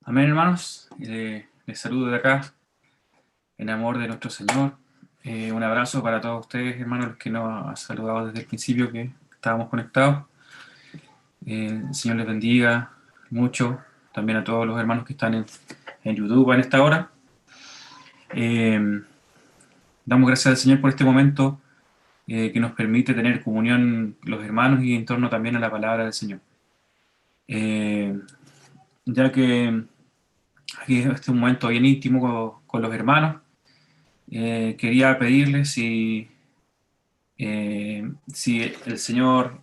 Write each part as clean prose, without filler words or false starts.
Amén, hermanos. Les saludo de acá, en amor de nuestro Señor. Un abrazo para todos ustedes, hermanos, los que nos han saludado desde el principio que estábamos conectados. El Señor les bendiga mucho. También a todos los hermanos que están en YouTube en esta hora. Damos gracias al Señor por este momento que nos permite tener comunión los hermanos y en torno también a la palabra del Señor. Ya que aquí este es un momento bien íntimo con los hermanos, quería pedirles si el Señor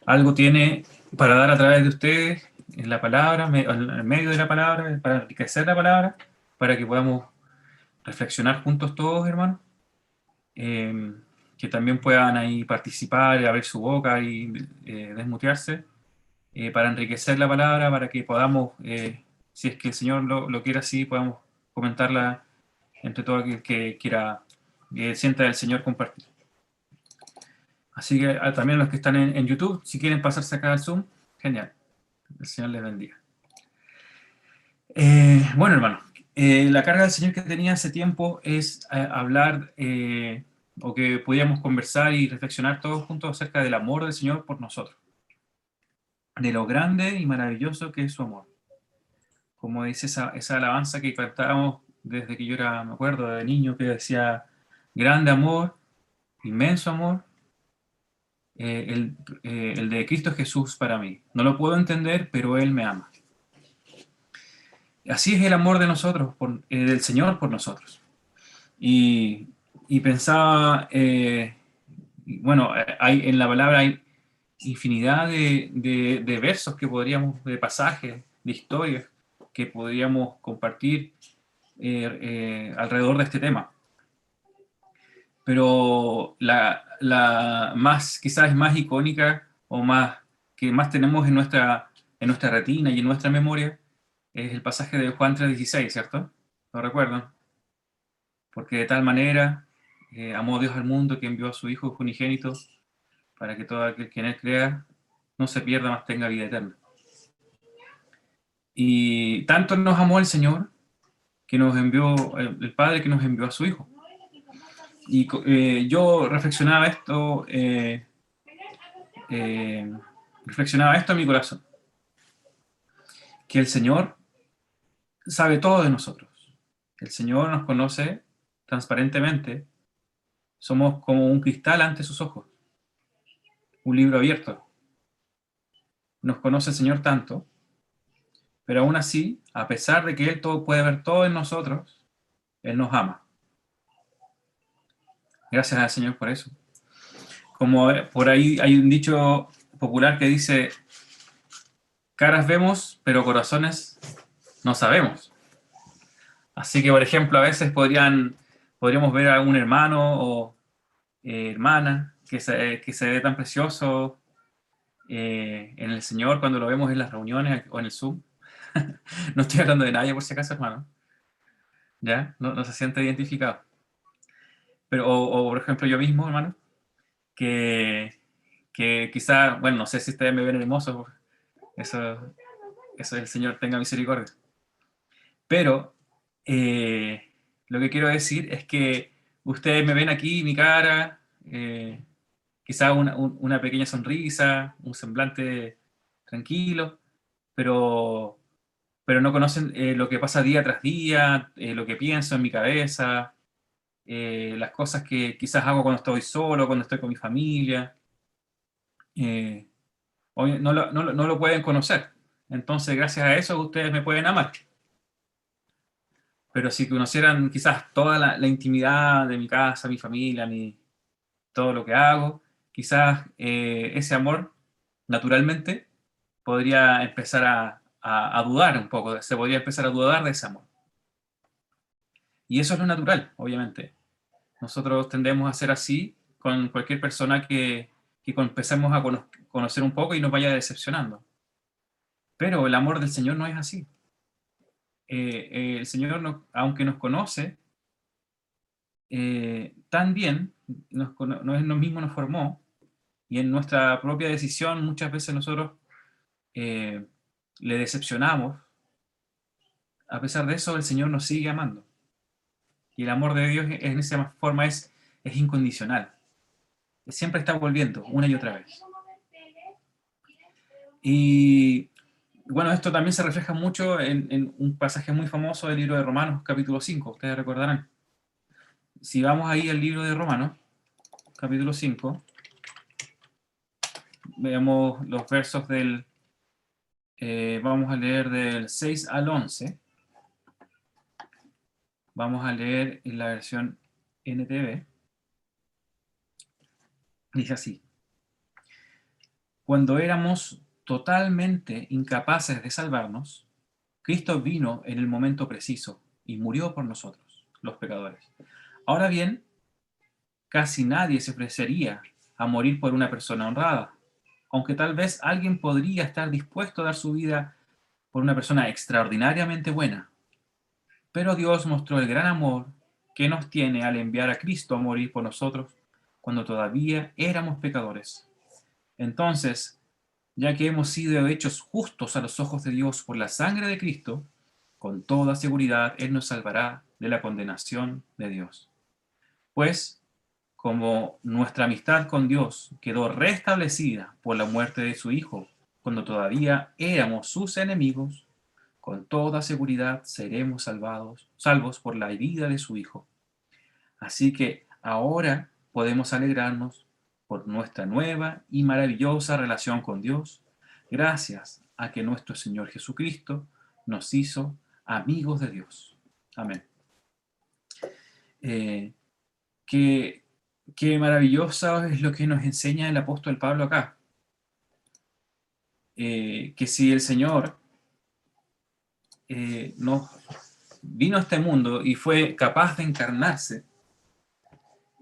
algo tiene para dar a través de ustedes en la palabra, en medio de la palabra, para enriquecer la palabra, para que podamos reflexionar juntos todos, hermanos, eh, que también puedan ahí participar, abrir su boca y desmutearse, para enriquecer la palabra, para que podamos, si es que el Señor lo quiere así, podamos comentarla entre todo aquel que quiera, sienta el Señor compartir. Así que también los que están en YouTube, si quieren pasarse acá al Zoom, genial. El Señor les bendiga. Bueno, hermano, la carga del Señor que tenía hace tiempo es hablar, o que podíamos conversar y reflexionar todos juntos acerca del amor del Señor por nosotros, de lo grande y maravilloso que es su amor. Como dice esa alabanza que cantábamos desde que yo era, me acuerdo, de niño, que decía, grande amor, inmenso amor, el de Cristo Jesús para mí. No lo puedo entender, pero Él me ama. Así es el amor de nosotros, del Señor por nosotros. Y pensaba, bueno, en la palabra hay infinidad de versos que podríamos, de pasajes, de historias que podríamos compartir alrededor de este tema. Pero la más, quizás más icónica o más que más tenemos en nuestra retina y en nuestra memoria es el pasaje de Juan 3:16, ¿cierto? ¿Lo recuerdan? Porque de tal manera amó Dios al mundo que envió a su Hijo unigénito para que todo aquel que en él crea no se pierda, mas tenga vida eterna. Y tanto nos amó el Señor que nos envió, el Padre que nos envió a su Hijo. Y yo reflexionaba esto en mi corazón, que el Señor sabe todo de nosotros. El Señor nos conoce transparentemente. Somos como un cristal ante sus ojos, un libro abierto. Nos conoce el Señor tanto, pero aún así, a pesar de que Él todo puede ver todo en nosotros, Él nos ama. Gracias al Señor por eso. Como por ahí hay un dicho popular que dice, caras vemos, pero corazones no sabemos. Así que, por ejemplo, a veces podríamos ver a un hermano o hermana que se ve tan precioso en el Señor cuando lo vemos en las reuniones o en el Zoom. No estoy hablando de nadie, por si acaso, hermano. ¿Ya? No se siente identificado. Pero, por ejemplo, yo mismo, hermano, que quizá, bueno, no sé si ustedes me ven hermoso, eso el Señor tenga misericordia. Pero lo que quiero decir es que ustedes me ven aquí, mi cara, quizá una pequeña sonrisa, un semblante tranquilo, pero, pero no conocen lo que pasa día tras día, lo que pienso en mi cabeza, las cosas que quizás hago cuando estoy solo, cuando estoy con mi familia. eh, no lo pueden conocer. Entonces, gracias a eso, ustedes me pueden amar. Pero si conocieran quizás toda la intimidad de mi casa, mi familia, todo lo que hago, quizás ese amor, naturalmente, podría empezar a dudar un poco, se podría empezar a dudar de ese amor. Y eso es lo natural, obviamente. Nosotros tendemos a ser así con cualquier persona que empecemos a conocer un poco y nos vaya decepcionando. Pero el amor del Señor no es así. El Señor, aunque nos conoce tan bien, nos mismo nos formó, y en nuestra propia decisión muchas veces nosotros le decepcionamos a pesar de eso, el Señor nos sigue amando. Y el amor de Dios en esa forma es incondicional. Siempre está volviendo, una y otra vez. Y bueno, esto también se refleja mucho en un pasaje muy famoso del libro de Romanos, capítulo 5, ustedes recordarán. Si vamos ahí al libro de Romanos, capítulo 5, veamos los versos vamos a leer del 6 al 11. Vamos a leer en la versión NTV. Dice así: cuando éramos totalmente incapaces de salvarnos, Cristo vino en el momento preciso y murió por nosotros, los pecadores. Ahora bien, casi nadie se ofrecería a morir por una persona honrada, aunque tal vez alguien podría estar dispuesto a dar su vida por una persona extraordinariamente buena. Pero Dios mostró el gran amor que nos tiene al enviar a Cristo a morir por nosotros cuando todavía éramos pecadores. Entonces, ya que hemos sido hechos justos a los ojos de Dios por la sangre de Cristo, con toda seguridad Él nos salvará de la condenación de Dios. Pues, como nuestra amistad con Dios quedó restablecida por la muerte de su Hijo, cuando todavía éramos sus enemigos, con toda seguridad seremos salvos por la vida de su Hijo. Así que ahora podemos alegrarnos por nuestra nueva y maravillosa relación con Dios, gracias a que nuestro Señor Jesucristo nos hizo amigos de Dios. Amén. Eh, qué, qué maravilloso es lo que nos enseña el apóstol Pablo acá. Que si el Señor nos vino a este mundo y fue capaz de encarnarse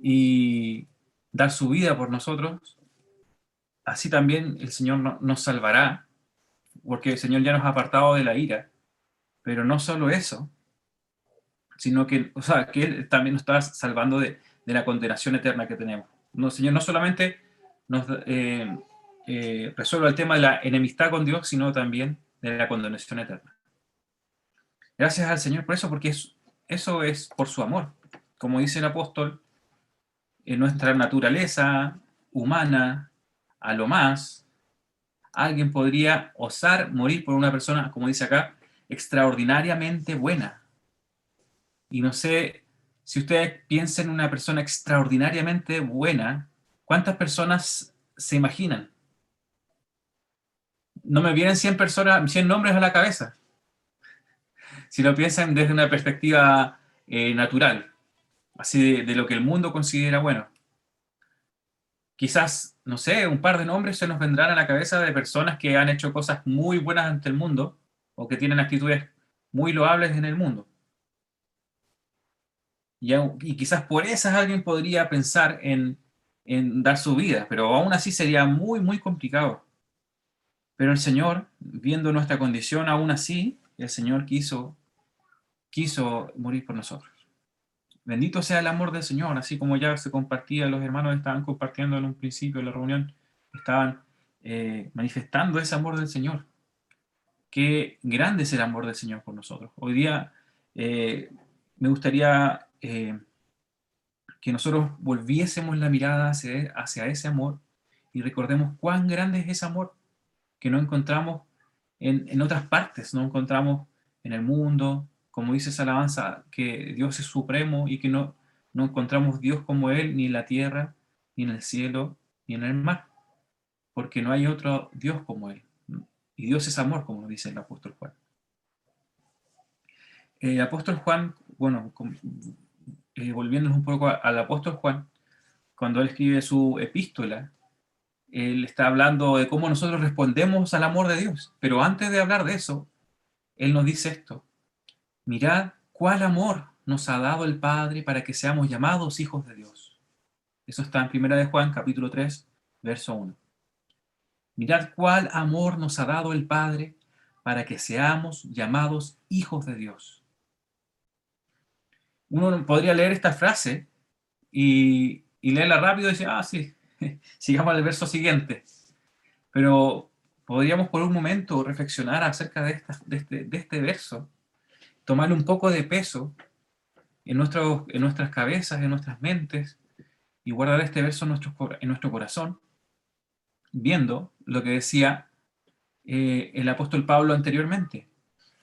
y dar su vida por nosotros, así también el Señor nos salvará, porque el Señor ya nos ha apartado de la ira. Pero no solo eso, sino que, o sea, que Él también nos está salvando de la condenación eterna que tenemos. No, el Señor no solamente nos resuelve el tema de la enemistad con Dios, sino también de la condenación eterna. Gracias al Señor por eso, porque eso es por su amor. Como dice el apóstol, en nuestra naturaleza humana, a lo más, alguien podría osar morir por una persona, como dice acá, extraordinariamente buena. Y no sé si ustedes piensan en una persona extraordinariamente buena, ¿cuántas personas se imaginan? No me vienen 100 personas, 100 nombres a la cabeza, si lo piensan desde una perspectiva natural, así de lo que el mundo considera bueno. Quizás, no sé, un par de nombres se nos vendrán a la cabeza de personas que han hecho cosas muy buenas ante el mundo o que tienen actitudes muy loables en el mundo. Y quizás por esas alguien podría pensar en dar su vida, pero aún así sería muy, muy complicado. Pero el Señor, viendo nuestra condición aún así, el Señor quiso morir por nosotros. Bendito sea el amor del Señor, así como ya se compartía, los hermanos estaban compartiendo en un principio de la reunión, estaban manifestando ese amor del Señor. Qué grande es el amor del Señor por nosotros. Hoy día me gustaría que nosotros volviésemos la mirada hacia ese amor y recordemos cuán grande es ese amor que no encontramos en otras partes, no encontramos en el mundo, como dice esa alabanza, que Dios es supremo y que no encontramos Dios como Él ni en la tierra, ni en el cielo, ni en el mar, porque no hay otro Dios como Él. Y Dios es amor, como dice el apóstol Juan. El apóstol Juan, bueno, volviéndonos un poco al apóstol Juan, cuando él escribe su epístola, él está hablando de cómo nosotros respondemos al amor de Dios. Pero antes de hablar de eso, él nos dice esto: mirad cuál amor nos ha dado el Padre para que seamos llamados hijos de Dios. Eso está en 1 de Juan, capítulo 3, verso 1. Mirad cuál amor nos ha dado el Padre para que seamos llamados hijos de Dios. Uno podría leer esta frase y leerla rápido y decir, ah, sí, sigamos al verso siguiente. Pero podríamos por un momento reflexionar acerca de este verso tomarle un poco de peso en nuestras cabezas, en nuestras mentes, y guardar este verso en nuestro corazón, viendo lo que decía el apóstol Pablo anteriormente,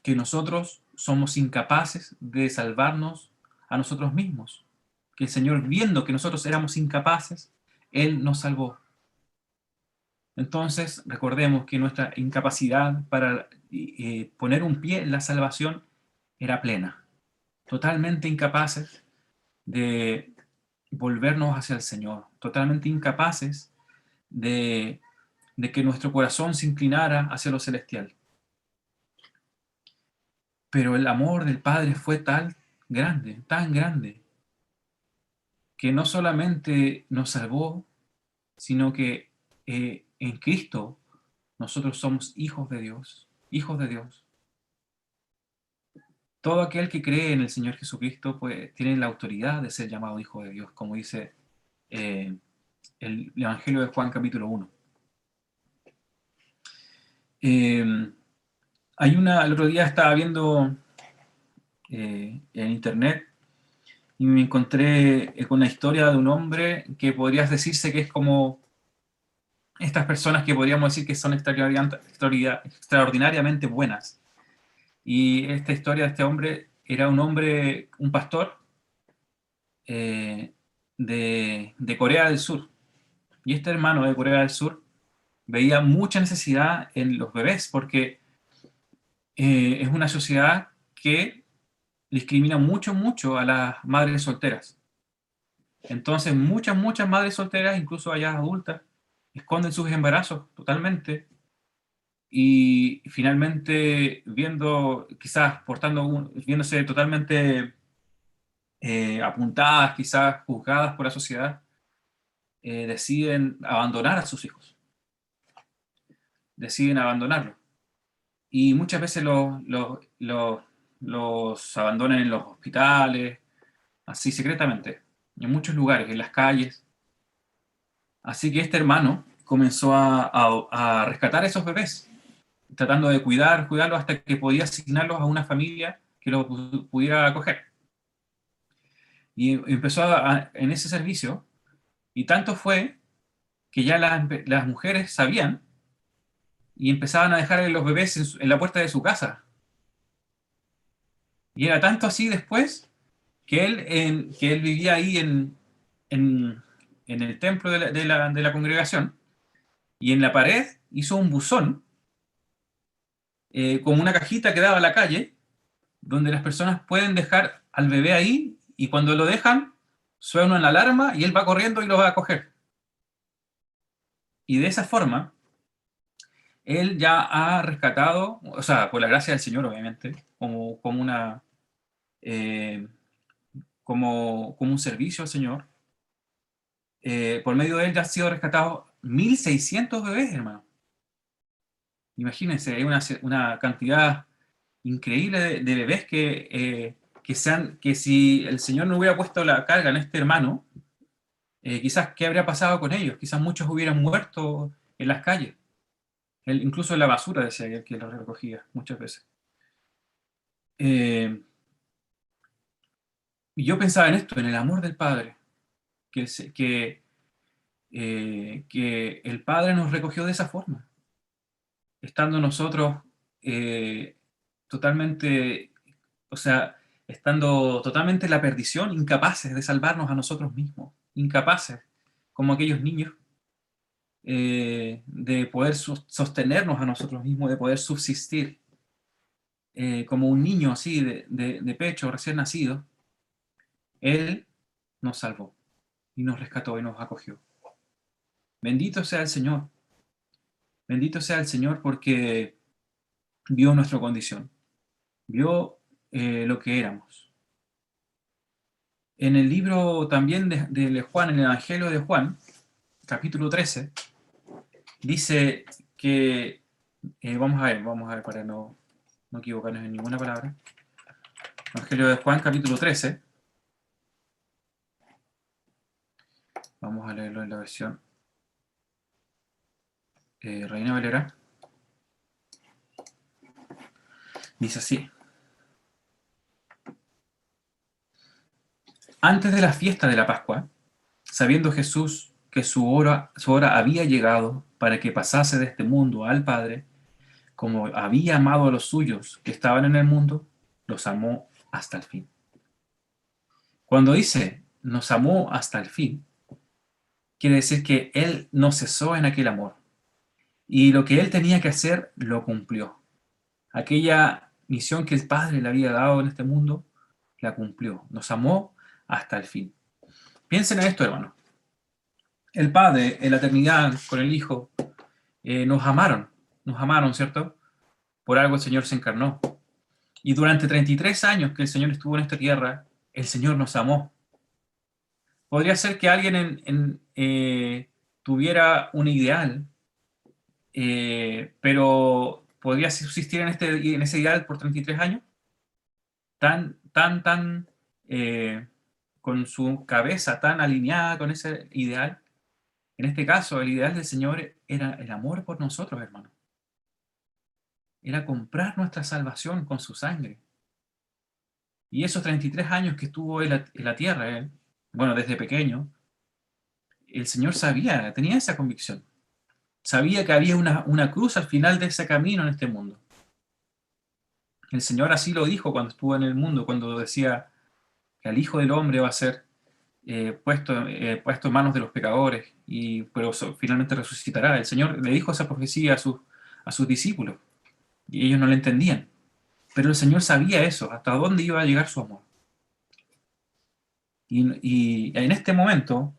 que nosotros somos incapaces de salvarnos a nosotros mismos, que el Señor, viendo que nosotros éramos incapaces, Él nos salvó. Entonces, recordemos que nuestra incapacidad para poner un pie en la salvación era plena, totalmente incapaces de volvernos hacia el Señor, totalmente incapaces de, de que nuestro corazón se inclinara hacia lo celestial. Pero el amor del Padre fue tan grande, que no solamente nos salvó, sino que en Cristo nosotros somos hijos de Dios, hijos de Dios. Todo aquel que cree en el Señor Jesucristo pues, tiene la autoridad de ser llamado hijo de Dios, como dice eh, el Evangelio de Juan capítulo 1. El otro día estaba viendo en internet y me encontré con una historia de un hombre que podrías decirse que es como estas personas que podríamos decir que son extraordinariamente buenas. Y esta historia de este hombre era un hombre, un pastor eh, de Corea del Sur. Y este hermano de Corea del Sur veía mucha necesidad en los bebés porque es una sociedad que discrimina mucho a las madres solteras. Entonces muchas madres solteras, incluso allá adultas, esconden sus embarazos totalmente y finalmente quizás viéndose totalmente apuntadas, quizás juzgadas por la sociedad, deciden abandonar a sus hijos, deciden abandonarlos. Y muchas veces los abandonan en los hospitales, así secretamente, en muchos lugares, en las calles. Así que este hermano comenzó a rescatar a esos bebés, tratando de cuidarlos hasta que podía asignarlos a una familia que los pudiera acoger. Y empezó en ese servicio, y tanto fue que ya las mujeres sabían y empezaban a dejar los bebés en la puerta de su casa. Y era tanto así después que él vivía ahí en, en el templo de la congregación, y en la pared hizo un buzón como una cajita que daba a la calle, donde las personas pueden dejar al bebé ahí y cuando lo dejan, suena una alarma y él va corriendo y lo va a coger. Y de esa forma, él ya ha rescatado, o sea, por la gracia del Señor, obviamente, eh, como un servicio al Señor, por medio de él ya han sido rescatados 1.600 bebés, hermano. Imagínense, hay una cantidad increíble de bebés que si el Señor no hubiera puesto la carga en este hermano, quizás qué habría pasado con ellos, quizás muchos hubieran muerto en las calles, incluso en la basura, decía él, que los recogía muchas veces. Eh, y yo pensaba en esto, en el amor del Padre, que el Padre nos recogió de esa forma, estando nosotros eh, totalmente, o sea, estando totalmente en la perdición, incapaces de salvarnos a nosotros mismos, incapaces, como aquellos niños, de poder sostenernos a nosotros mismos, de poder subsistir, como un niño así de pecho recién nacido. Él nos salvó y nos rescató y nos acogió. Bendito sea el Señor, bendito sea el Señor porque vio nuestra condición, vio lo que éramos. En el libro también de Juan, en el Evangelio de Juan, capítulo 13, dice que, vamos a ver para no equivocarnos en ninguna palabra. Evangelio de Juan, capítulo 13, vamos a leerlo en la versión Reina Valera. Dice así: Antes de la fiesta de la Pascua, sabiendo Jesús que su hora había llegado para que pasase de este mundo al Padre, como había amado a los suyos que estaban en el mundo, los amó hasta el fin. Cuando dice nos amó hasta el fin, quiere decir que Él no cesó en aquel amor. Y lo que Él tenía que hacer, lo cumplió. Aquella misión que el Padre le había dado en este mundo, la cumplió. Nos amó hasta el fin. Piensen en esto, hermano. El Padre, en la eternidad, con el Hijo, nos amaron, ¿cierto? Por algo el Señor se encarnó. Y durante 33 años que el Señor estuvo en esta tierra, el Señor nos amó. Podría ser que alguien tuviera un ideal, pero podría subsistir en ese ideal por 33 años, tan, con su cabeza tan alineada con ese ideal. En este caso, el ideal del Señor era el amor por nosotros, hermano. Era comprar nuestra salvación con su sangre. Y esos 33 años que estuvo en la tierra, él, bueno, desde pequeño, el Señor sabía, tenía esa convicción. Sabía que había una cruz al final de ese camino en este mundo. El Señor así lo dijo cuando estuvo en el mundo, cuando decía que al Hijo del Hombre va a ser puesto en manos de los pecadores, pero finalmente resucitará. El Señor le dijo esa profecía a sus discípulos, y ellos no le entendían. Pero el Señor sabía eso, hasta dónde iba a llegar su amor. Y en este momento,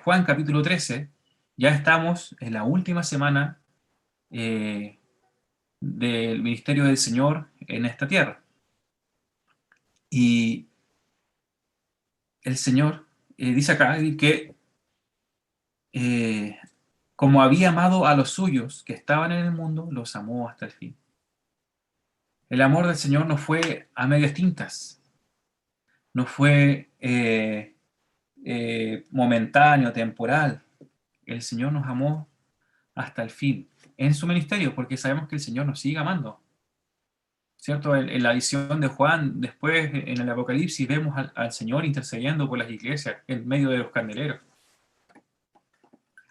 Juan capítulo 13, ya estamos en la última semana eh, del ministerio del Señor en esta tierra. Y el Señor dice acá que como había amado a los suyos que estaban en el mundo, los amó hasta el fin. El amor del Señor no fue a medias tintas, no fue momentáneo, temporal. El Señor nos amó hasta el fin en su ministerio, porque sabemos que el Señor nos sigue amando. ¿Cierto? En la visión de Juan, después en el Apocalipsis, vemos al Señor intercediendo por las iglesias en medio de los candeleros.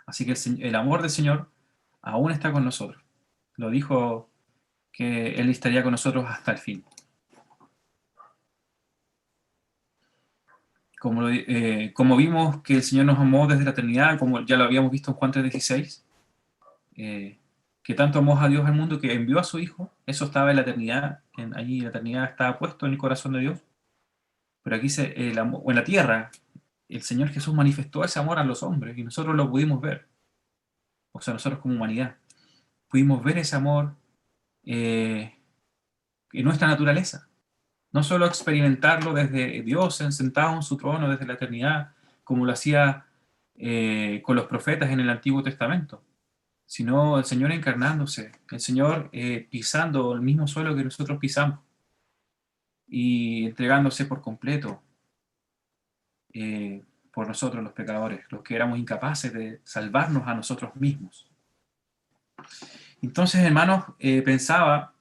Así que el amor del Señor aún está con nosotros. Lo dijo que Él estaría con nosotros hasta el fin. Como vimos que el Señor nos amó desde la eternidad, como ya lo habíamos visto en Juan 3:16, que tanto amó a Dios al mundo que envió a su Hijo, eso estaba en la eternidad, allí la eternidad estaba puesto en el corazón de Dios, pero aquí en la tierra, el Señor Jesús manifestó ese amor a los hombres y nosotros lo pudimos ver, o sea, nosotros como humanidad, pudimos ver ese amor en nuestra naturaleza. No solo experimentarlo desde Dios sentado en su trono desde la eternidad, como lo hacía con los profetas en el Antiguo Testamento, sino el Señor encarnándose, el Señor pisando el mismo suelo que nosotros pisamos y entregándose por completo por nosotros los pecadores, los que éramos incapaces de salvarnos a nosotros mismos. Entonces, hermanos, pensaba,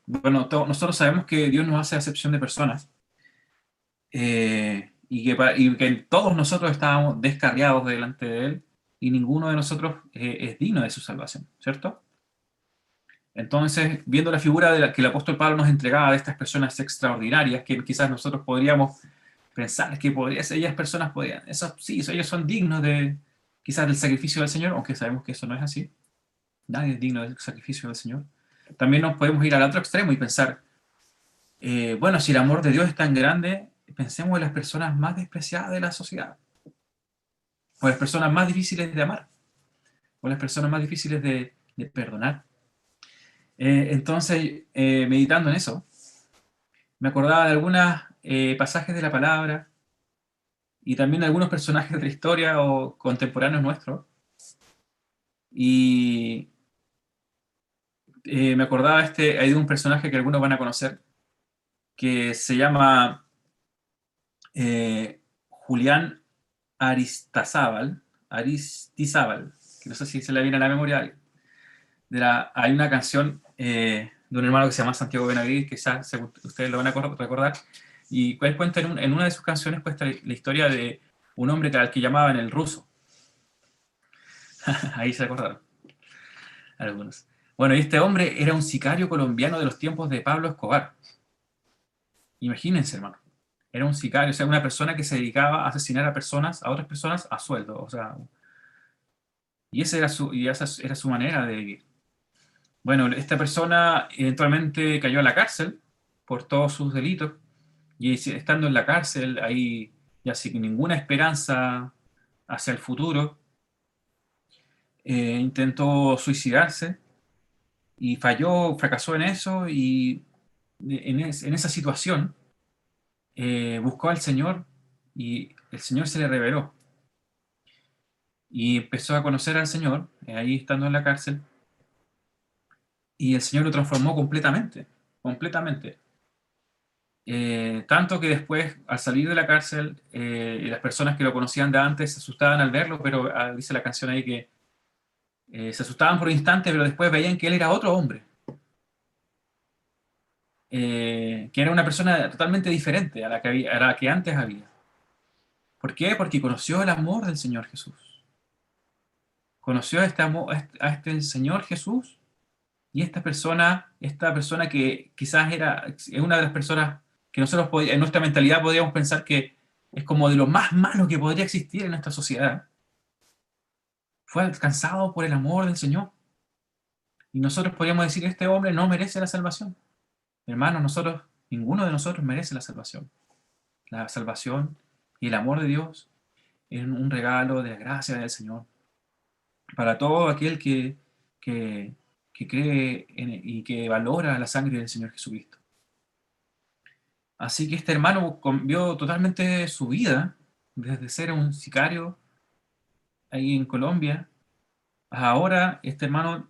bueno, nosotros sabemos que Dios nos hace acepción de personas, y que todos nosotros estábamos descarriados delante de Él y ninguno de nosotros es digno de su salvación, ¿cierto? Entonces, viendo la figura que el apóstol Pablo nos entregaba de estas personas extraordinarias, que quizás nosotros podríamos pensar que ellas personas podrían, sí, ellos son dignos de quizás del sacrificio del Señor, aunque sabemos que eso no es así, nadie es digno del sacrificio del Señor. También nos podemos ir al otro extremo y pensar, bueno, si el amor de Dios es tan grande, pensemos en las personas más despreciadas de la sociedad, o las personas más difíciles de amar, o las personas más difíciles de perdonar. Entonces, meditando en eso, me acordaba de algunos pasajes de la palabra y también de algunos personajes de la historia o contemporáneos nuestros. Y me acordaba hay de un personaje que algunos van a conocer, que se llama Julián Aristizábal, que no sé si se le viene a la memoria. Hay una canción de un hermano que se llama Santiago Benavides, que quizás ustedes lo van a recordar, y él cuenta en una de sus canciones cuenta la historia de un hombre al que llamaban el ruso. Ahí se acordaron algunos. Bueno, y este hombre era un sicario colombiano de los tiempos de Pablo Escobar. Imagínense, hermano. Era un sicario, o sea, una persona que se dedicaba a asesinar a personas, a otras personas, a sueldo. O sea, y esa era su manera de vivir. Bueno, esta persona eventualmente cayó a la cárcel por todos sus delitos. Y estando en la cárcel, ahí ya sin ninguna esperanza hacia el futuro, intentó suicidarse y falló, fracasó en eso y en esa situación buscó al Señor y el Señor se le reveló y empezó a conocer al Señor, ahí estando en la cárcel, y el Señor lo transformó completamente, completamente. Tanto que después, al salir de la cárcel, las personas que lo conocían de antes se asustaban al verlo, pero dice la canción ahí que se asustaban por un instante, pero después veían que él era otro hombre, que era una persona totalmente diferente a la que antes había. ¿Por qué? Porque conoció el amor del Señor Jesús. Conoció este amor, a este Señor Jesús y esta persona que quizás es una de las personas que nosotros en nuestra mentalidad podríamos pensar que es como de lo más malo que podría existir en nuestra sociedad, fue alcanzado por el amor del Señor. Y nosotros podríamos decir, este hombre no merece la salvación. Hermanos, ninguno de nosotros merece la salvación. La salvación y el amor de Dios es un regalo de la gracia del Señor para todo aquel que, que cree y que valora la sangre del Señor Jesucristo. Así que este hermano cambió totalmente su vida, desde ser un sicario ahí en Colombia, a ahora este hermano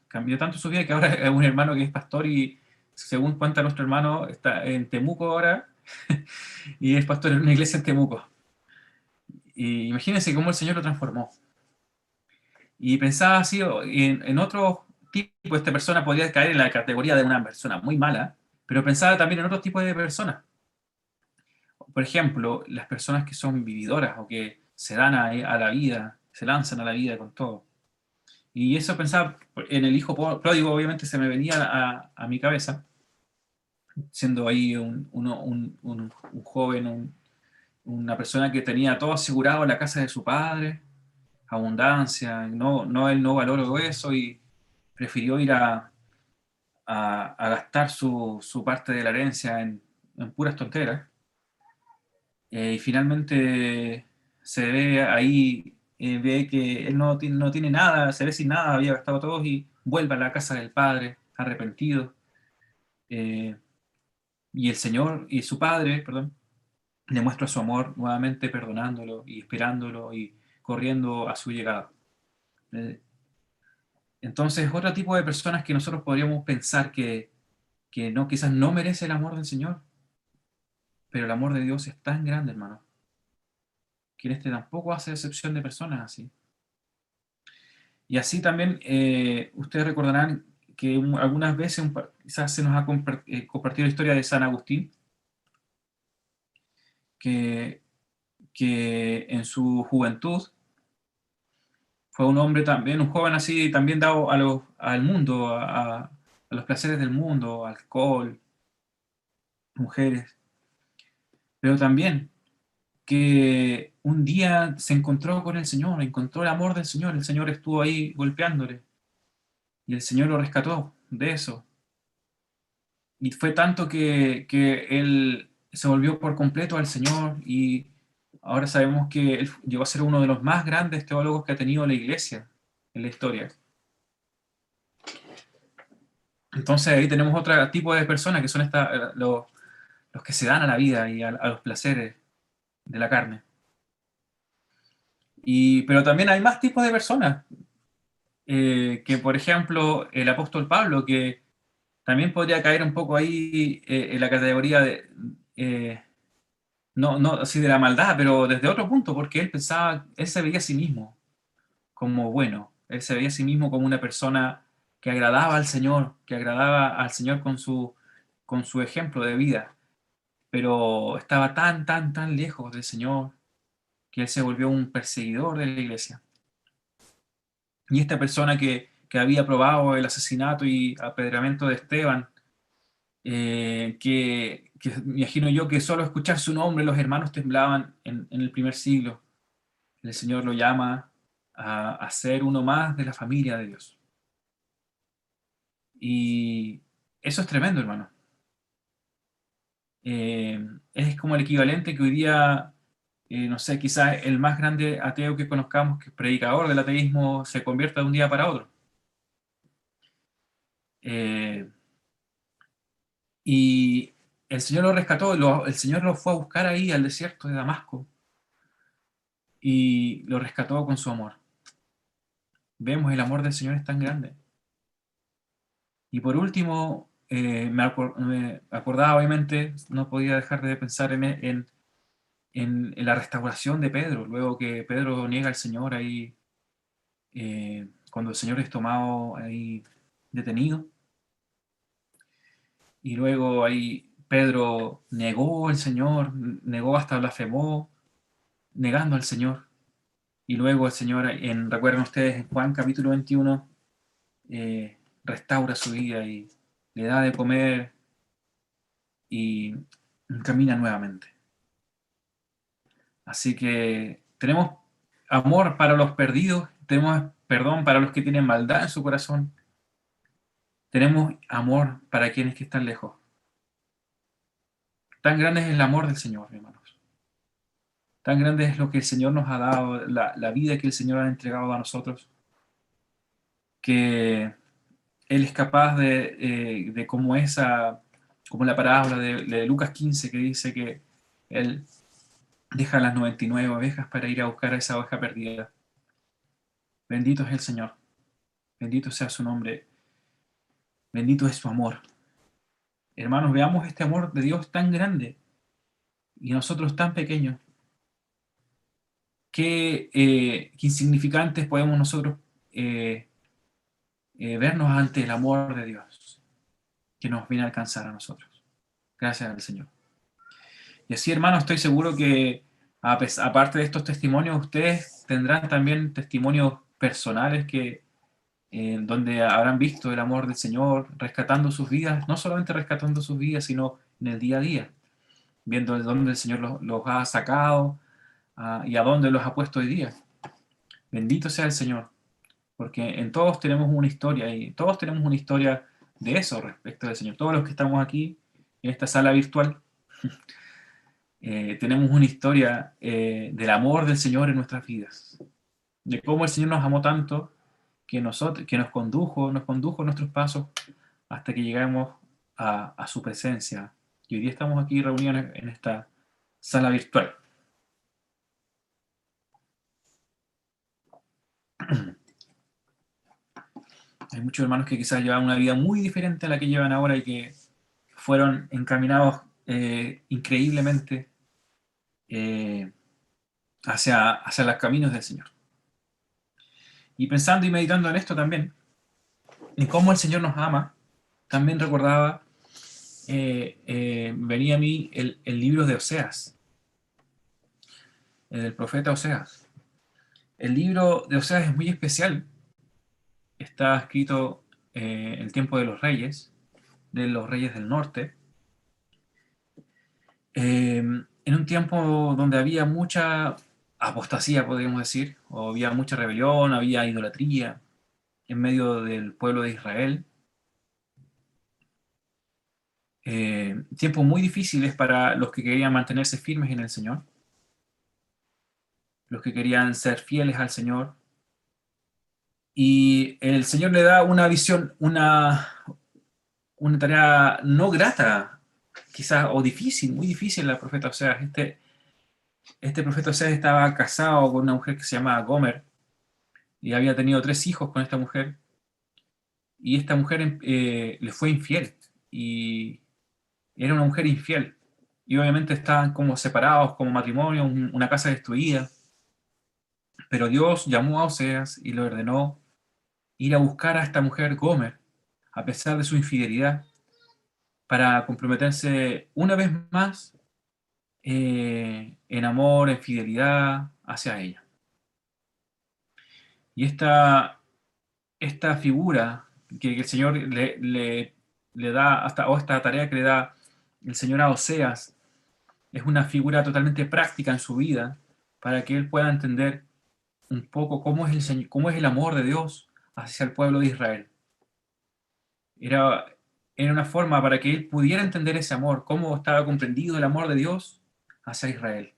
cambió tanto su vida que ahora es un hermano que es pastor y según cuenta nuestro hermano está en Temuco ahora y es pastor en una iglesia en Temuco. Y imagínense cómo el Señor lo transformó. Y pensaba así, en otro tipo, esta persona podría caer en la categoría de una persona muy mala, pero pensaba también en otro tipo de personas. Por ejemplo, las personas que son vividoras o que se dan a la vida, se lanzan a la vida con todo. Y eso pensaba en el hijo pródigo, obviamente se me venía a mi cabeza, siendo ahí un joven, una persona que tenía todo asegurado en la casa de su padre, abundancia, él no valoró eso y prefirió ir a gastar su parte de la herencia en puras tonteras. Y finalmente se ve ahí, ve que él no tiene nada, se ve sin nada, había gastado todo y vuelve a la casa del padre, arrepentido. Eh, y el Señor y su padre, perdón, le muestra su amor nuevamente perdonándolo y esperándolo y corriendo a su llegada. Eh, entonces, otro tipo de personas que nosotros podríamos pensar que no, quizás no merece el amor del Señor, pero el amor de Dios es tan grande, hermano, que en este tampoco hace excepción de personas así. Y así también ustedes recordarán que algunas veces quizás se nos ha compartido la historia de San Agustín, que, que en su juventud fue un hombre también, un joven así, también dado al mundo, a los placeres del mundo, alcohol, mujeres, pero también que un día se encontró con el Señor, encontró el amor del Señor, el Señor estuvo ahí golpeándole y el Señor lo rescató de eso. Y fue tanto que él se volvió por completo al Señor y ahora sabemos que él llegó a ser uno de los más grandes teólogos que ha tenido la iglesia en la historia. Entonces ahí tenemos otro tipo de personas que son los que se dan a la vida y a los placeres de la carne. Pero también hay más tipos de personas, que por ejemplo el apóstol Pablo, que también podría caer un poco ahí en la categoría de, eh, no así de la maldad, pero desde otro punto, porque él se veía a sí mismo como bueno, él se veía a sí mismo como una persona que agradaba al Señor, que agradaba al Señor con su ejemplo de vida, pero estaba tan, tan, tan lejos del Señor que él se volvió un perseguidor de la iglesia. Y esta persona que había probado el asesinato y apedreamiento de Esteban, que me imagino yo que solo escuchar su nombre los hermanos temblaban en el primer siglo. El Señor lo llama a ser uno más de la familia de Dios. Y eso es tremendo, hermano. Es como el equivalente que hoy día, no sé, quizás el más grande ateo que conozcamos, que es predicador del ateísmo, se convierta de un día para otro. Eh, y el Señor lo rescató, el Señor lo fue a buscar ahí al desierto de Damasco y lo rescató con su amor. Vemos, el amor del Señor es tan grande. Y por último, me acordaba, obviamente, no podía dejar de pensar en la restauración de Pedro, luego que Pedro niega al Señor ahí, cuando el Señor es tomado ahí detenido, y luego ahí Pedro negó al Señor, negó hasta blasfemó, negando al Señor, y luego el Señor, recuerdan ustedes, en Juan capítulo 21, restaura su vida y le da de comer y camina nuevamente. Así que tenemos amor para los perdidos, tenemos perdón para los que tienen maldad en su corazón, tenemos amor para quienes que están lejos. Tan grande es el amor del Señor, hermanos. Tan grande es lo que el Señor nos ha dado, la vida que el Señor ha entregado a nosotros, que Él es capaz de como la parábola de Lucas 15, que dice que Él deja las 99 ovejas para ir a buscar a esa oveja perdida. Bendito es el Señor, bendito sea su nombre, bendito es su amor. Hermanos, veamos este amor de Dios tan grande y nosotros tan pequeños. Qué insignificantes podemos nosotros eh, vernos ante el amor de Dios que nos viene a alcanzar a nosotros. Gracias al Señor. Y así, hermanos, estoy seguro que aparte de estos testimonios, ustedes tendrán también testimonios personales donde habrán visto el amor del Señor rescatando sus vidas, no solamente rescatando sus vidas, sino en el día a día, viendo de dónde el Señor los ha sacado, y a dónde los ha puesto hoy día. Bendito sea el Señor, porque en todos tenemos una historia y todos tenemos una historia de eso respecto del Señor. Todos los que estamos aquí en esta sala virtual, tenemos una historia del amor del Señor en nuestras vidas, de cómo el Señor nos amó tanto que nos condujo nuestros pasos hasta que llegamos a su presencia. Y hoy día estamos aquí reunidos en esta sala virtual. Hay muchos hermanos que quizás llevan una vida muy diferente a la que llevan ahora y que fueron encaminados increíblemente eh, hacia los caminos del Señor. Y pensando y meditando en esto también, en cómo el Señor nos ama, también recordaba, venía a mí el libro de Oseas, el profeta Oseas. El libro de Oseas es muy especial. Está escrito en el tiempo de los reyes del norte, en un tiempo donde había mucha apostasía, podríamos decir, o había mucha rebelión, había idolatría en medio del pueblo de Israel. Tiempos muy difíciles para los que querían mantenerse firmes en el Señor, los que querían ser fieles al Señor. Y el Señor le da una visión, una tarea no grata, quizás, o difícil, muy difícil al profeta Oseas. Este profeta Oseas estaba casado con una mujer que se llamaba Gomer y había tenido 3 hijos con esta mujer. Y esta mujer le fue infiel y era una mujer infiel. Y obviamente estaban como separados, como matrimonio, una casa destruida. Pero Dios llamó a Oseas y lo ordenó ir a buscar a esta mujer Gomer, a pesar de su infidelidad, para comprometerse una vez más en amor, en fidelidad hacia ella. Y esta figura que el Señor le da, o esta tarea que le da el Señor a Oseas, es una figura totalmente práctica en su vida para que él pueda entender un poco cómo es el amor de Dios hacia el pueblo de Israel. Era, era una forma para que él pudiera entender ese amor, cómo estaba comprendido el amor de Dios hacia Israel.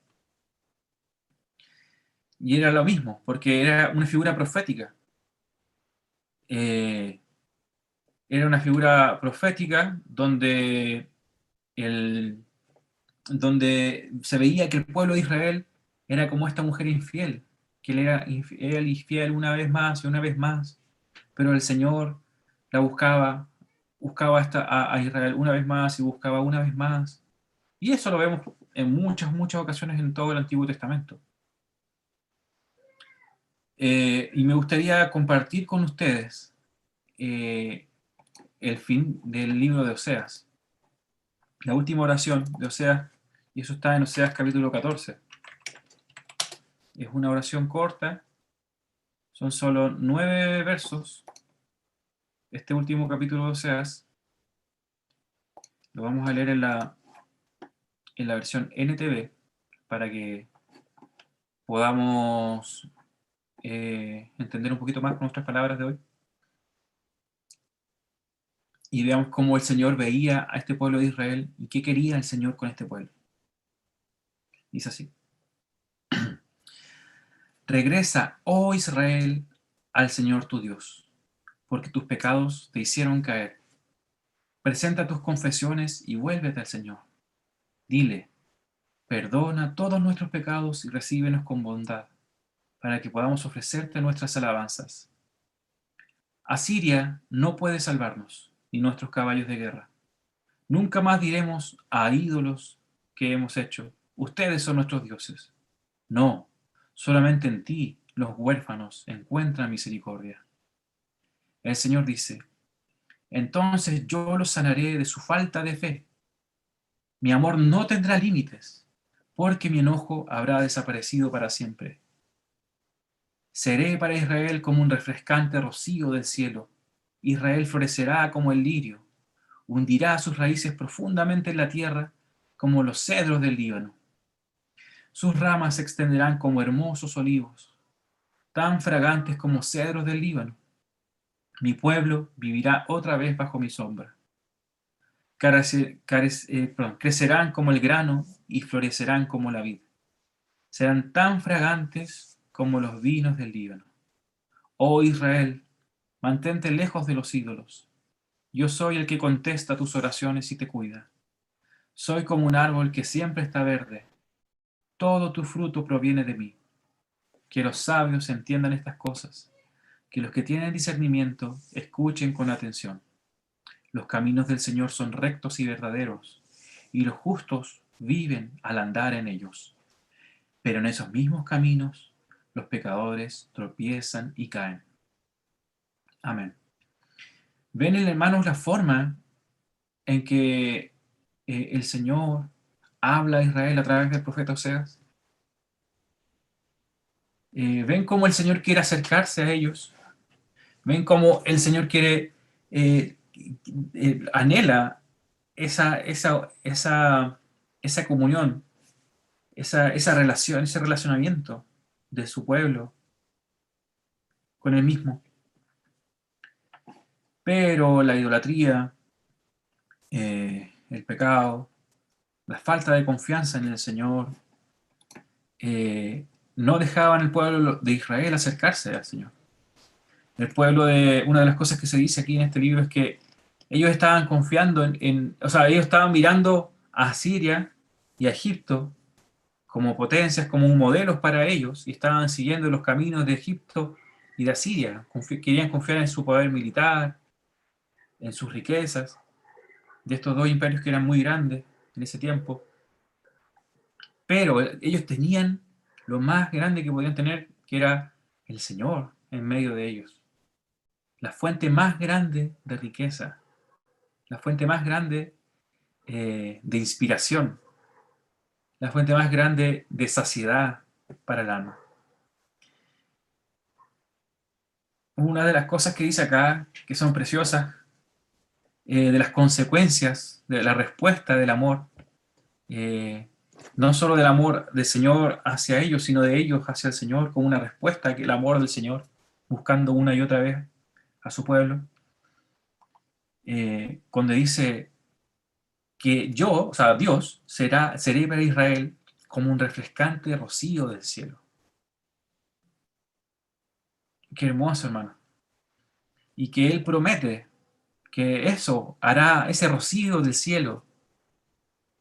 Y era lo mismo, porque era una figura profética. Eh, Era una figura profética el, donde se veía que el pueblo de Israel era como esta mujer infiel, que él era infiel una vez más y una vez más, pero el Señor la buscaba a Israel una vez más y buscaba una vez más. Y eso lo vemos en muchas ocasiones en todo el Antiguo Testamento. Y me gustaría compartir con ustedes el fin del libro de Oseas, la última oración de Oseas, y eso está en Oseas capítulo 14. Es una oración corta, son solo 9 versos. Este último capítulo de Oseas lo vamos a leer en la versión NTV para que podamos entender un poquito más con nuestras palabras de hoy y veamos cómo el Señor veía a este pueblo de Israel y qué quería el Señor con este pueblo. Dice así: Regresa, oh Israel, al Señor tu Dios, porque tus pecados te hicieron caer. Presenta tus confesiones y vuélvete al Señor. Dile: perdona todos nuestros pecados y recíbenos con bondad, para que podamos ofrecerte nuestras alabanzas. Asiria no puede salvarnos, ni nuestros caballos de guerra. Nunca más diremos a ídolos que hemos hecho: ustedes son nuestros dioses. No, solamente en ti los huérfanos encuentran misericordia. El Señor dice: entonces yo los sanaré de su falta de fe. Mi amor no tendrá límites, porque mi enojo habrá desaparecido para siempre. Seré para Israel como un refrescante rocío del cielo. Israel florecerá como el lirio, hundirá sus raíces profundamente en la tierra como los cedros del Líbano. Sus ramas se extenderán como hermosos olivos, tan fragantes como cedros del Líbano. Mi pueblo vivirá otra vez bajo mi sombra. Crecerán como el grano y florecerán como la vid. Serán tan fragantes como los vinos del Líbano. Oh Israel, mantente lejos de los ídolos. Yo soy el que contesta tus oraciones y te cuida. Soy como un árbol que siempre está verde. Todo tu fruto proviene de mí. Que los sabios entiendan estas cosas. Que los que tienen discernimiento escuchen con atención. Los caminos del Señor son rectos y verdaderos, y los justos viven al andar en ellos. Pero en esos mismos caminos los pecadores tropiezan y caen. Amén. ¿Ven, hermanos, la forma en que el Señor habla a Israel a través del profeta Oseas? ¿Ven cómo el Señor quiere acercarse a ellos? ¿Ven cómo el Señor eh, anhela esa comunión, esa relación, ese relacionamiento de su pueblo con él mismo? Pero la idolatría, el pecado, la falta de confianza en el Señor, no dejaban al pueblo de Israel acercarse al Señor. Una de las cosas que se dice aquí en este libro es que ellos estaban confiando o sea, ellos estaban mirando a Siria y a Egipto como potencias, como modelos para ellos, y estaban siguiendo los caminos de Egipto y de Asiria. Querían confiar en su poder militar, en sus riquezas, de estos dos imperios que eran muy grandes en ese tiempo. Pero ellos tenían lo más grande que podían tener, que era el Señor en medio de ellos. la fuente más grande de riqueza, la fuente más grande de inspiración, la fuente más grande de saciedad para el alma. Una de las cosas que dice acá, que son preciosas, de las consecuencias, de la respuesta del amor, eh, no solo del amor del Señor hacia ellos, sino de ellos hacia el Señor, como una respuesta que el amor del Señor, buscando una y otra vez a su pueblo, cuando dice que yo, o sea, Dios, seré para Israel como un refrescante rocío del cielo. Qué hermoso, hermano. Y que Él promete que eso hará, ese rocío del cielo,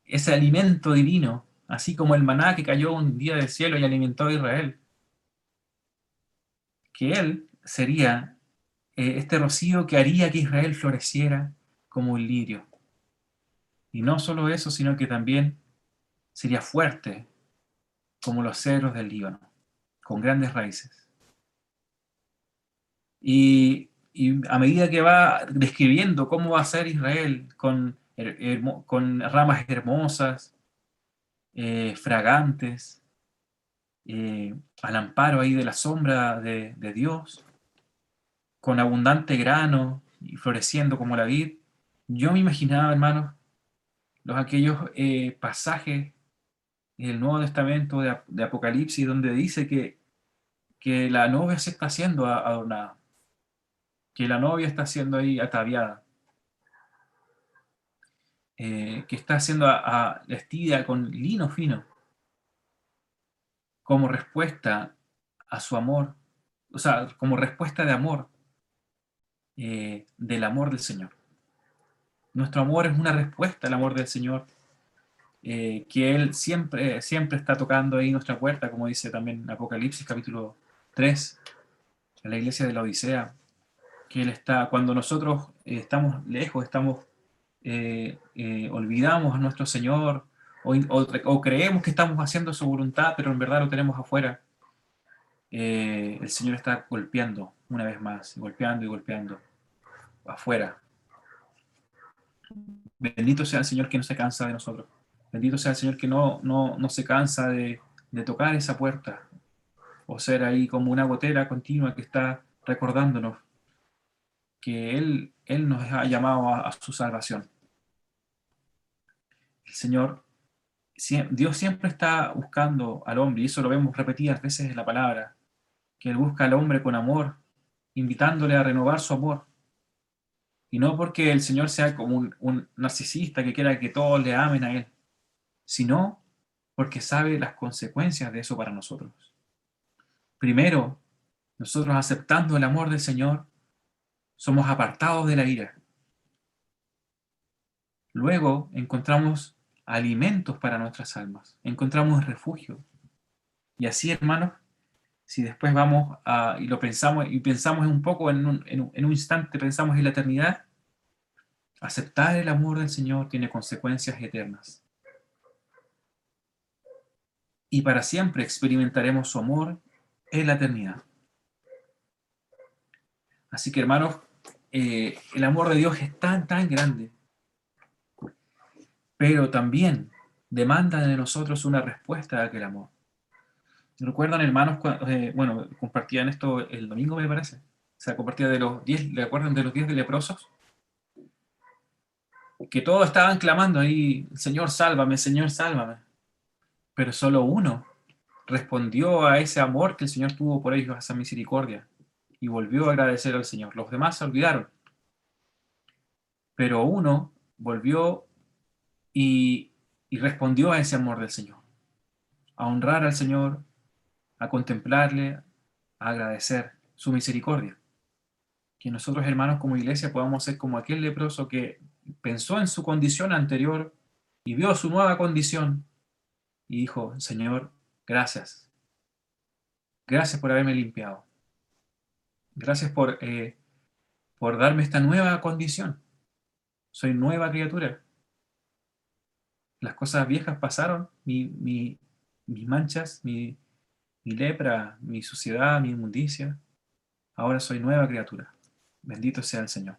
ese alimento divino, así como el maná que cayó un día del cielo y alimentó a Israel, que Él sería este rocío que haría que Israel floreciera como un lirio. Y no solo eso, sino que también sería fuerte como los cedros del Líbano, con grandes raíces. Y a medida que va describiendo cómo va a ser Israel con ramas hermosas, fragantes, al amparo ahí de la sombra de Dios, con abundante grano y floreciendo como la vid, yo me imaginaba, hermanos, aquellos pasajes del Nuevo Testamento de Apocalipsis donde dice que la novia se está haciendo adornada, que la novia está siendo ahí ataviada, que está siendo vestida con lino fino, como respuesta a su amor, o sea, como respuesta de amor, del amor del Señor. Nuestro amor es una respuesta al amor del Señor, que Él siempre, siempre está tocando ahí nuestra puerta, como dice también Apocalipsis capítulo 3, en la iglesia de la Odisea, que Él está, cuando nosotros estamos lejos, olvidamos a nuestro Señor, o creemos que estamos haciendo su voluntad, pero en verdad lo tenemos afuera. El Señor está golpeando una vez más, golpeando y golpeando afuera. Bendito sea el Señor que no se cansa de nosotros. Bendito sea el Señor que no se cansa de tocar esa puerta o ser ahí como una gotera continua que está recordándonos que Él nos ha llamado a su salvación. El Señor, Dios siempre está buscando al hombre, y eso lo vemos repetidas veces en la palabra, que Él busca al hombre con amor, invitándole a renovar su amor. Y no porque el Señor sea como un narcisista que quiera que todos le amen a Él, sino porque sabe las consecuencias de eso para nosotros. Primero, nosotros aceptando el amor del Señor, somos apartados de la ira. Luego encontramos alimentos para nuestras almas, encontramos refugio. Y así, hermanos, si después vamos y lo pensamos y pensamos un poco en un instante, pensamos en la eternidad, aceptar el amor del Señor tiene consecuencias eternas. Y para siempre experimentaremos su amor en la eternidad. Así que, hermanos, el amor de Dios es tan, tan grande, pero también demanda de nosotros una respuesta a aquel amor. ¿Recuerdan, hermanos, bueno, compartían esto el domingo, me parece? O sea, compartía de los 10, ¿le acuerdan de los 10 leprosos? Que todos estaban clamando ahí, Señor, sálvame, Señor, sálvame. Pero solo uno respondió a ese amor que el Señor tuvo por ellos, a esa misericordia, y volvió a agradecer al Señor. Los demás se olvidaron, pero uno volvió y respondió a ese amor del Señor, a honrar al Señor, a contemplarle, a agradecer su misericordia. Que nosotros, hermanos, como iglesia podamos ser como aquel leproso que pensó en su condición anterior y vio su nueva condición y dijo, Señor, gracias. Gracias por haberme limpiado. Gracias por darme esta nueva condición. Soy nueva criatura. Las cosas viejas pasaron, mis manchas, mi lepra, mi suciedad, mi inmundicia. Ahora soy nueva criatura. Bendito sea el Señor.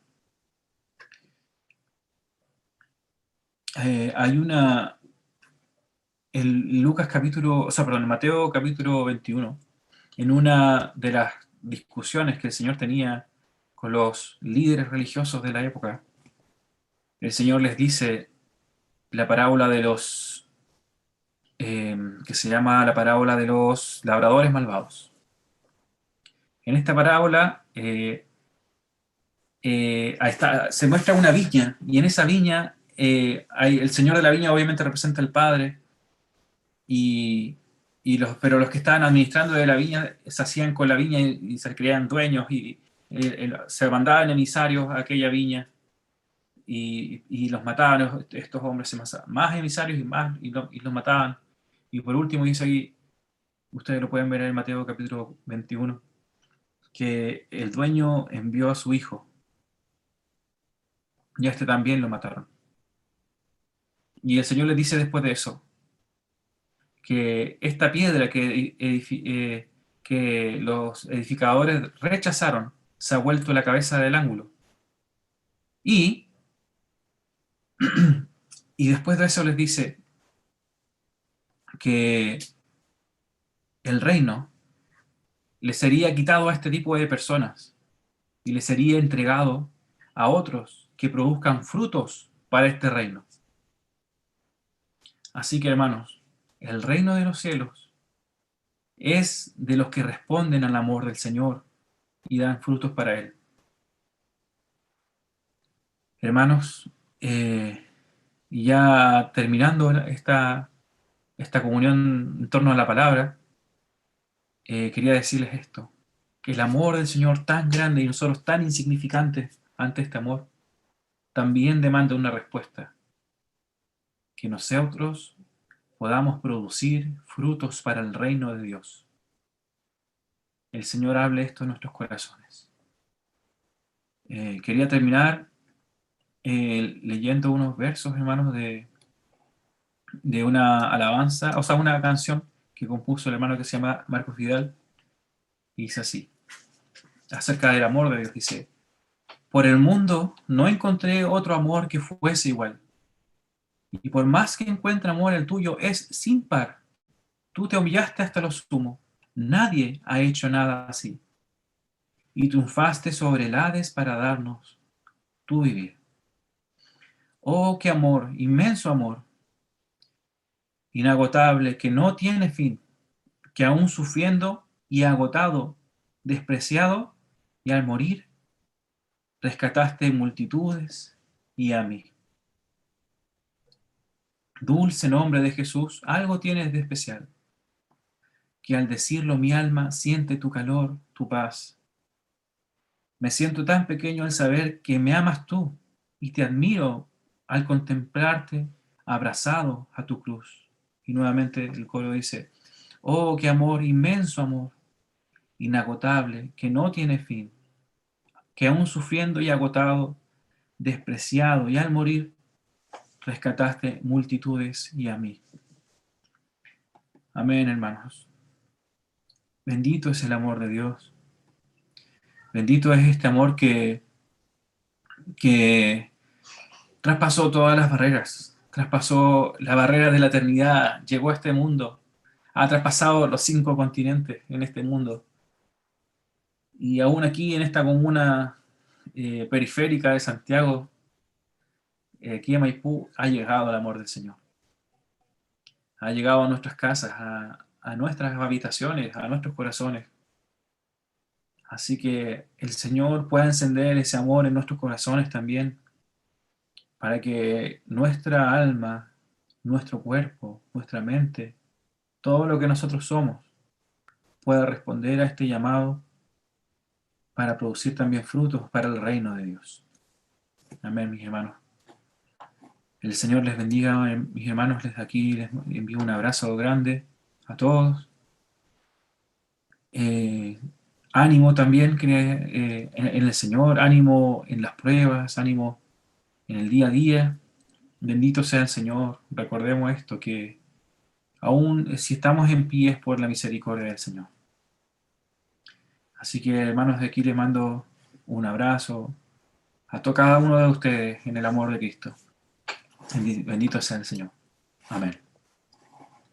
Hay una, en Lucas capítulo, o sea, perdón, en Mateo capítulo 21, en una de las discusiones que el Señor tenía con los líderes religiosos de la época, el Señor les dice la parábola de los, que se llama la parábola de los labradores malvados. En esta parábola se muestra una viña, y en esa viña el señor de la viña obviamente representa al Padre, y, pero los que estaban administrando de la viña se hacían con la viña y se creaban dueños, y se mandaban emisarios a aquella viña, y los mataban. Estos hombres se más emisarios y los mataban. Y por último dice ahí, ustedes lo pueden ver en Mateo capítulo 21, que el dueño envió a su hijo, y a este también lo mataron. Y el Señor les dice después de eso, que esta piedra que los edificadores rechazaron se ha vuelto la cabeza del ángulo. Y, y después de eso les dice que el reino le sería quitado a este tipo de personas y le sería entregado a otros que produzcan frutos para este reino. Así que, hermanos, el reino de los cielos es de los que responden al amor del Señor y dan frutos para Él. Hermanos, y ya terminando esta comunión en torno a la palabra, quería decirles esto, que el amor del Señor tan grande y nosotros tan insignificantes ante este amor, también demanda una respuesta, que nosotros podamos producir frutos para el reino de Dios. El Señor hable esto en nuestros corazones. Quería terminar leyendo unos versos, hermanos, de una alabanza, o sea, una canción que compuso el hermano que se llama Marcos Vidal, y dice así, acerca del amor de Dios, dice: por el mundo no encontré otro amor que fuese igual, y por más que encuentre amor, el tuyo es sin par. Tú te humillaste hasta lo sumo, nadie ha hecho nada así, y triunfaste sobre el Hades para darnos tu vivir. Oh, qué amor, inmenso amor, inagotable, que no tiene fin, que aún sufriendo y agotado, despreciado, y al morir, rescataste multitudes y a mí. Dulce nombre de Jesús, algo tienes de especial, que al decirlo mi alma siente tu calor, tu paz. Me siento tan pequeño al saber que me amas tú, y te admiro al contemplarte abrazado a tu cruz. Y nuevamente el coro dice: oh, qué amor, inmenso amor, inagotable, que no tiene fin, que aún sufriendo y agotado, despreciado y al morir, rescataste multitudes y a mí. Amén, hermanos. Bendito es el amor de Dios. Bendito es este amor que traspasó todas las barreras, traspasó la barrera de la eternidad, llegó a este mundo, ha traspasado los 5 continentes en este mundo. Y aún aquí en esta comuna periférica de Santiago, aquí en Maipú, ha llegado el amor del Señor. Ha llegado a nuestras casas, a nuestras habitaciones, a nuestros corazones. Así que el Señor pueda encender ese amor en nuestros corazones también, para que nuestra alma, nuestro cuerpo, nuestra mente, todo lo que nosotros somos, pueda responder a este llamado para producir también frutos para el reino de Dios. Amén, mis hermanos. El Señor les bendiga, mis hermanos. Desde aquí les envío un abrazo grande a todos. Eh, ánimo también en el Señor, ánimo en las pruebas, ánimo en el día a día. Bendito sea el Señor. Recordemos esto, que aún si estamos en pie es por la misericordia del Señor. Así que, hermanos, de aquí les mando un abrazo a cada uno de ustedes en el amor de Cristo. Bendito sea el Señor. Amén.